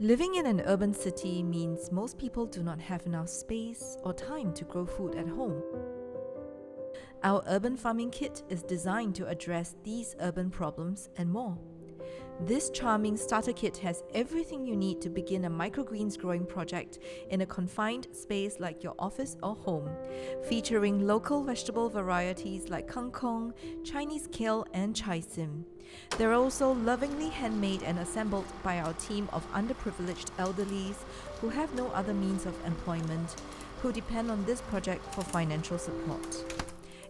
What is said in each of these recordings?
Living in an urban city means most people do not have enough space or time to grow food at home. Our urban farming kit is designed to address these urban problems and more. This charming starter kit has everything you need to begin a microgreens growing project in a confined space like your office or home, featuring local vegetable varieties like kangkong, Chinese kale, and chai sim. They're also lovingly handmade and assembled by our team of underprivileged elderlies who have no other means of employment, who depend on this project for financial support.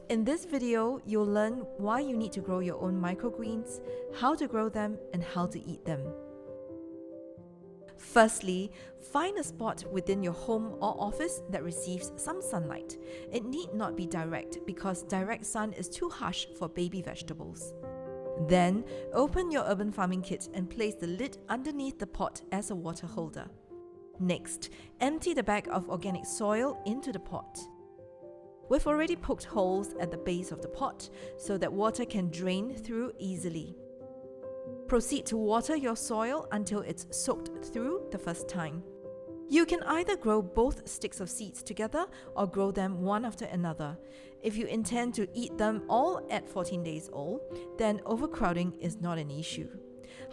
In this video, you'll learn why you need to grow your own microgreens, how to grow them, and how to eat them. Firstly, find a spot within your home or office that receives some sunlight. It need not be direct because direct sun is too harsh for baby vegetables. Then, open your urban farming kit and place the lid underneath the pot as a water holder. Next, empty the bag of organic soil into the pot. We've already poked holes at the base of the pot so that water can drain through easily. Proceed to water your soil until it's soaked through the first time. You can either grow both sticks of seeds together or grow them one after another. If you intend to eat them all at 14 days old, then overcrowding is not an issue.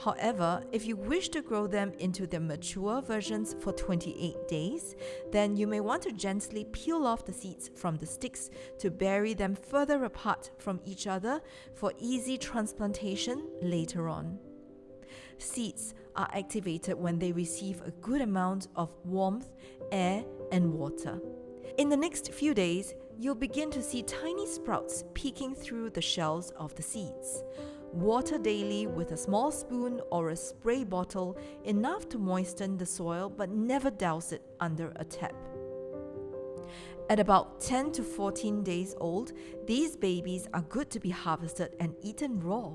However, if you wish to grow them into their mature versions for 28 days, then you may want to gently peel off the seeds from the sticks to bury them further apart from each other for easy transplantation later on. Seeds are activated when they receive a good amount of warmth, air, and water. In the next few days, you'll begin to see tiny sprouts peeking through the shells of the seeds. Water daily with a small spoon or a spray bottle, enough to moisten the soil but never douse it under a tap. At about 10 to 14 days old, these babies are good to be harvested and eaten raw.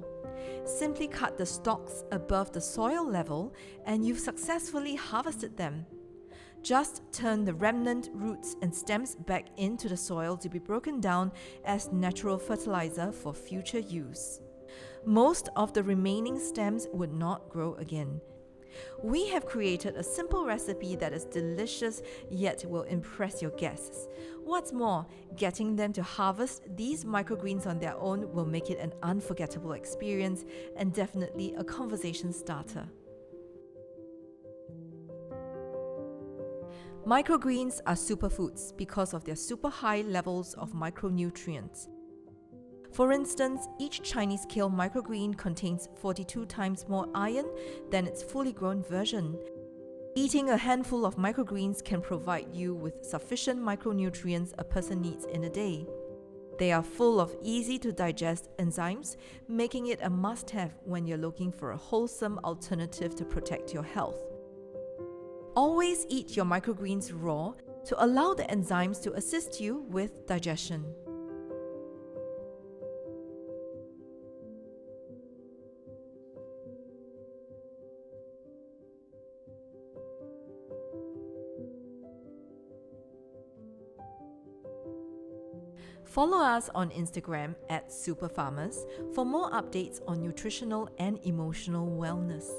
Simply cut the stalks above the soil level and you've successfully harvested them. Just turn the remnant roots and stems back into the soil to be broken down as natural fertilizer for future use. Most of the remaining stems would not grow again. We have created a simple recipe that is delicious yet will impress your guests. What's more, getting them to harvest these microgreens on their own will make it an unforgettable experience and definitely a conversation starter. Microgreens are superfoods because of their super high levels of micronutrients. For instance, each Chinese kale microgreen contains 42 times more iron than its fully grown version. Eating a handful of microgreens can provide you with sufficient micronutrients a person needs in a day. They are full of easy-to-digest enzymes, making it a must-have when you're looking for a wholesome alternative to protect your health. Always eat your microgreens raw to allow the enzymes to assist you with digestion. Follow us on Instagram @superfarmers for more updates on nutritional and emotional wellness.